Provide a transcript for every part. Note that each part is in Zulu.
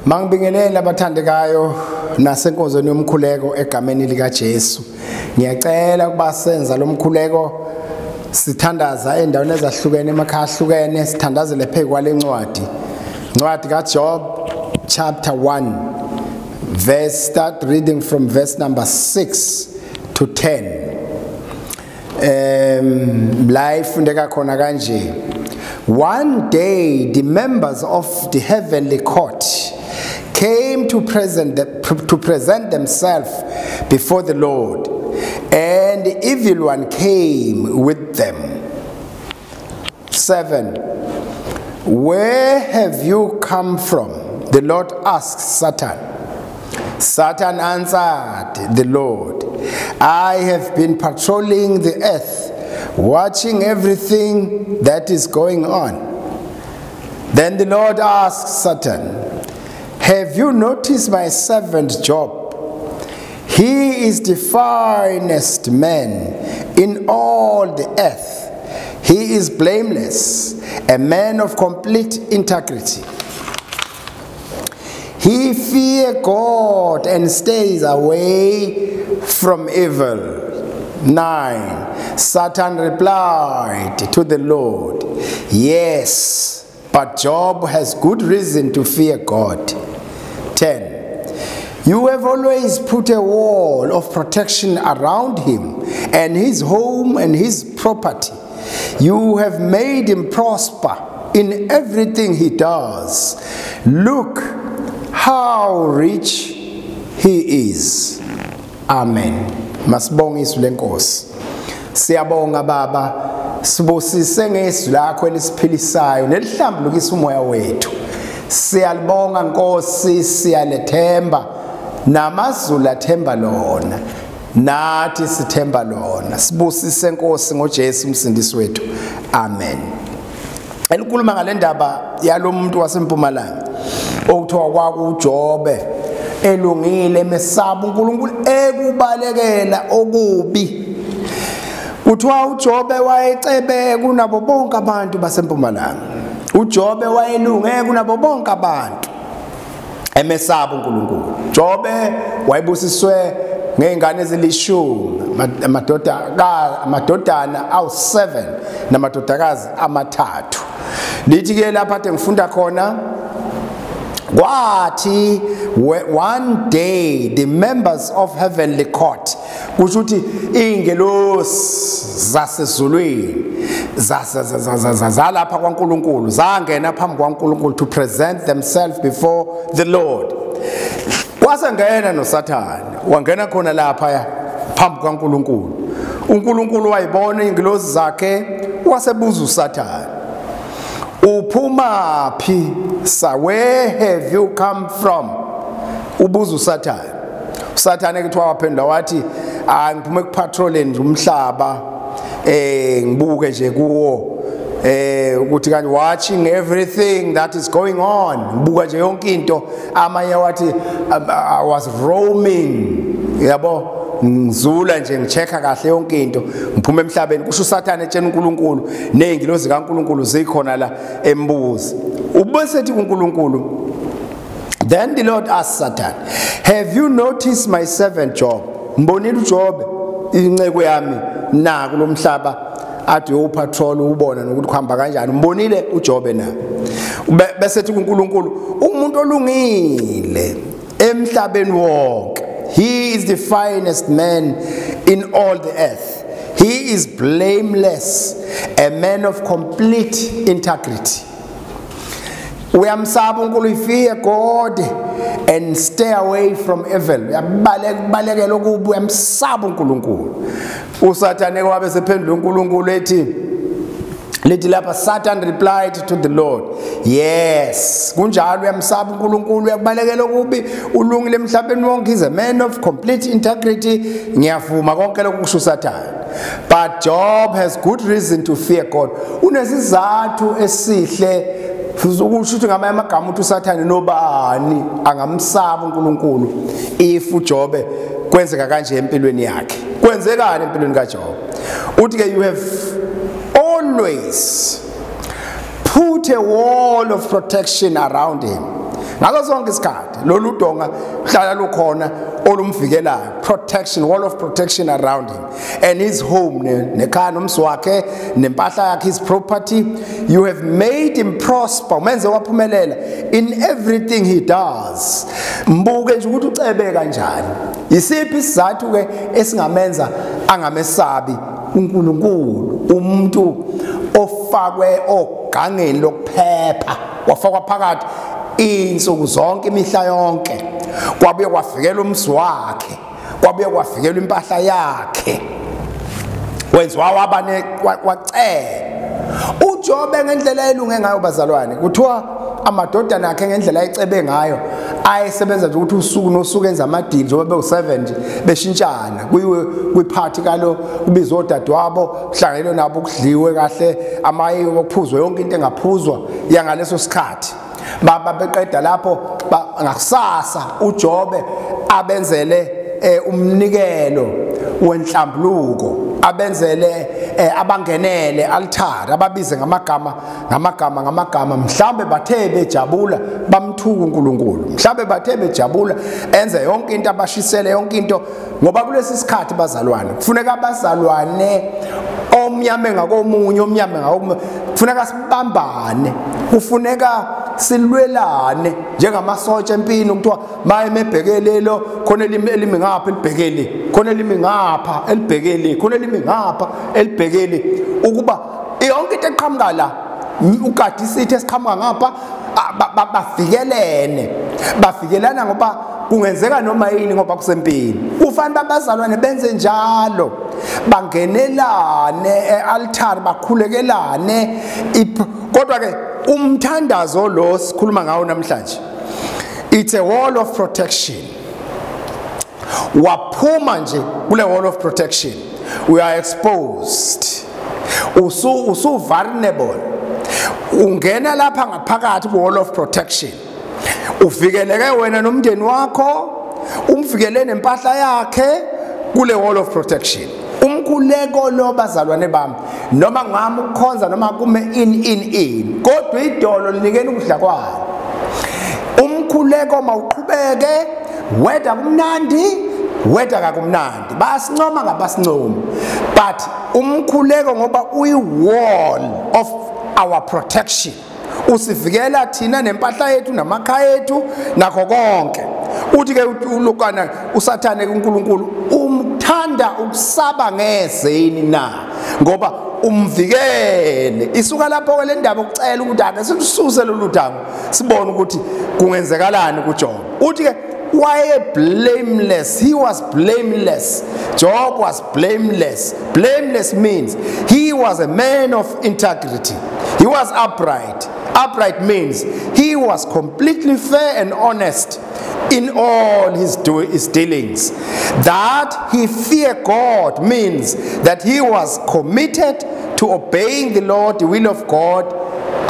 Mangibingelela abathandekayo nasenkonzweni yomkhuleko egameni lika Jesu. Ngiyacela ukuba senza lo mkhuleko sithandaza endaweni ezahlukene emakhaya ahlukene sithandazele phezu kwale ncwadi. Ncwadi kaJob chapter 1 verse start reading from verse number 6 to 10. La ifundeka khona kanje. One day the members of the heavenly court came to present themselves before the Lord, and the evil one came with them. 7. Where have you come from? The Lord asked Satan. Satan answered the Lord, I have been patrolling the earth, watching everything that is going on. Then the Lord asked Satan, have you noticed my servant Job? He is the finest man in all the earth. He is blameless, a man of complete integrity. He fears God and stays away from evil. 9. Satan replied to the Lord, yes, but Job has good reason to fear God. 10. You have always put a wall of protection around him and his home and his property. You have made him prosper in everything he does. Look how rich he is. Amen. Masibonga izwi lenkosi. Siyabonga Baba, sibusise ngezwi lakho elisiphilisayo nelihlambulukisa umoya wethu. Siyalibonga Nkosi, siyalethemba namazulu athemba lona. Nathi sithemba lona. Sibusise Nkosi ngoJesu umsindisi wethu. Amen. Elikhuluma ngale ndaba yalomuntu waseMpumalanga okuthiwa kwakuJobe, elungile emesaba uNkulunkulu ekubalekela okubi. Kuthiwa uJobe wayecebe kunabo bonke abantu baseMpumalanga. uJobe wayelunge kunabo bonke abantu emesaba uNkulunkulu. Jobe wayebusiswe ngezingane ezilishumi, amadodana awu7 namadodakazi amathathu. Lithi ke lapha ade ngifunda khona kwathi one day the members of heavenly court, kusho ukuthi ingelosi zasezulwini zalapha kwaNkulunkulu zangena phambi kwaNkulunkulu to present themselves before the Lord. Wasengena noSathane, wangena khona lapha phambi kwaNkulunkulu. uNkulunkulu wayibona ingelosi zakhe, wasebuza uSathane, uphuma phi? Where have you come from? Ubuza uSathane. uSathane kuthiwa waphendula wathi, ngiphume ekupatroleni nje umhlaba, ngibuke nje kuwo, ukuthi kanje watching everything that is going on. Ngibuka nje yonke into. Amanye wathi I was roaming, yabo, ngizula nje ngichecka kahle yonke into, ngiphume emhlabeni. Kusho uSathane etshena uNkulunkulu nezingilozi kaNkulunkulu zikhona la embuzi. Ubesethi kuNkulunkulu, then the Lord asked Satan, have you noticed my servant Job? Mbonile uJobe inceku yami na kulomhlaba ade upatrol ubona nokuthi kuhamba kanjani. Mbonile uJobe na. Besethi kuNkulunkulu, umuntu olungile emhlabeni wonke. He is the finest man in all the earth. He is blameless, a man of complete integrity. Uyamsaba uNkulunkulu, fear God and stay away from evil. Uyabalekela okubi, uyamsaba uNkulunkulu. uSathane wabe sephendula uNkulunkulu lithi lapha, Satan replied to the Lord, yes, kunjalo uyamsaba uNkulunkulu, uyabalekela okubi, ulungile emhlabeni wonke, is a man of complete integrity. Ngiyavuma konke lokho kusho uSathane. But Job has good reason to fear God. Unesizathu esihle ukusho ukuthi ngamanye amagama uthi uSathane nobani angamsaba uNkulunkulu if uJobe kwenzeka kanje empilweni yakhe. Kwenzekani empilweni kaJob? Uthi ke, you have always put a wall of protection around him ngaso sonke isikhathi lolu donga hlala lukhona olumvikelayo, protection, wall of protection around him, and his home, nekhaya nomzi wakhe nempahla yakhe, his property. You have made him prosper, menze waphumelela in everything he does. Mbuke nje ukuthi ucebe kanjani. Yisiphi isizathu ke esingamenza angamesabi uNkulunkulu, umuntu ofakwe ogangeni lokuphepha, wafakwa phakathi insuku zonke imihla yonke, kwabuye kwafikela umzi wakhe, kwabuye kwafikela impahla yakhe, wenziwa wabane wacela. uJobe ngendlela elunge ngayo bazalwane, kuthiwa amadodana akhe ngendlela ayicebe ngayo ayesebenza nje ukuthi usuku nosuku enza amadili njengoba bewu7 nje beshintshana kwiparty kalo kubizwa odadewabo, kuhlangelwe nabo ukudliwe kahle, amaye okuphuzwa yonke into engaphuzwa yangaleso sikhathi. Baba beqeda lapho ngakusasa uJobe abenzele umnikelo wenhlambuluko, abenzele abangenele altar, ababize ngamagama mhlambe bathe bejabula bamthuka uNkulunkulu, mhlambe bathe bejabula enze yonke into, abashisele yonke into, ngoba kulesi sikhathi bazalwane kufuneka abazalwane omnyame ngakomunye, omnyame ngakomunye, kufuneka sibambane, kufuneka silwelane njengamasotsha empini. Kuthiwa maye mebhekelelo khona elimi ngapha elibhekele, khona elimi ngapha elibhekele, khona elimi ngapha elibhekele, ukuba yonke into eqhamuka la ukade isithi esiqhamuka ngapha bavikelana ngoba kungenzeka noma yini ngoba kusempini. Kufanele abazalwane benze njalo, bangenelane e-altar, bakhulekelane. Kodwa ke umthandazo lo sikhuluma ngawo namhlanje, it's a wall of protection. Waphuma nje kule wall of protection, we are exposed, usu vulnerable, ungena lapha ngaphakathi ku wall of protection, uvikeleke wena nomndeni wakho, umvikele nempahla yakhe kule wall of protection. Umkhuleko lo bazalwane bami, noma ngami ukukhonza noma kume in kodwa idolo linikela ukudla kwalo. Umkhuleko mawuqhubeke, whether kumnandi whether kakumnandi, basincoma ngabasincoma, but umkhuleko ngoba uyi wall of our protection, usivikela thina nempahla yethu namakhaya ethu nakho konke. Uthi ke ulokana usathane kuNkulunkulu umthanda ukusaba ngezeni na, ngoba umvikele. Isuka lapho ke le ndaba ukucela ukuthi ake sikususe lolu dango sibone ukuthi kungenzekalani kuJob. Uthi ke why blameless, he was blameless, Job was blameless. Blameless means he was a man of integrity, he was upright. Upright means he was completely fair and honest in all his dealings. That he feared God means that he was committed to obeying the Lord, the will of God,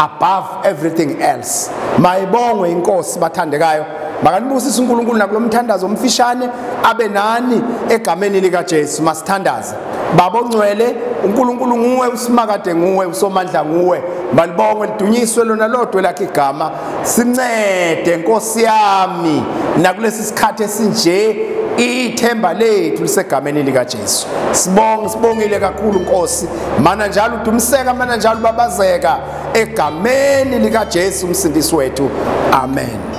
above everything else. Mayibongwe inkosi bathandekayo, makanibusise uNkulunkulu nakulomthandazo omfishane abe nani egameni lika Jesu. Masithandaze. Baba ongcwele, uNkulunkulu nguwe, usimakade nguwe, usomandla nguwe, malibongwe lidunyiswe lona lodwa lakhe igama. Sincede Nkosi yami nakulesi sikhathi esinje, ithemba lethu lisegameni lika Jesu. Sibongile kakhulu Nkosi, mana njalo udumiseka, mana njalo babazeka egameni lika Jesu umsindisi wethu. Amen.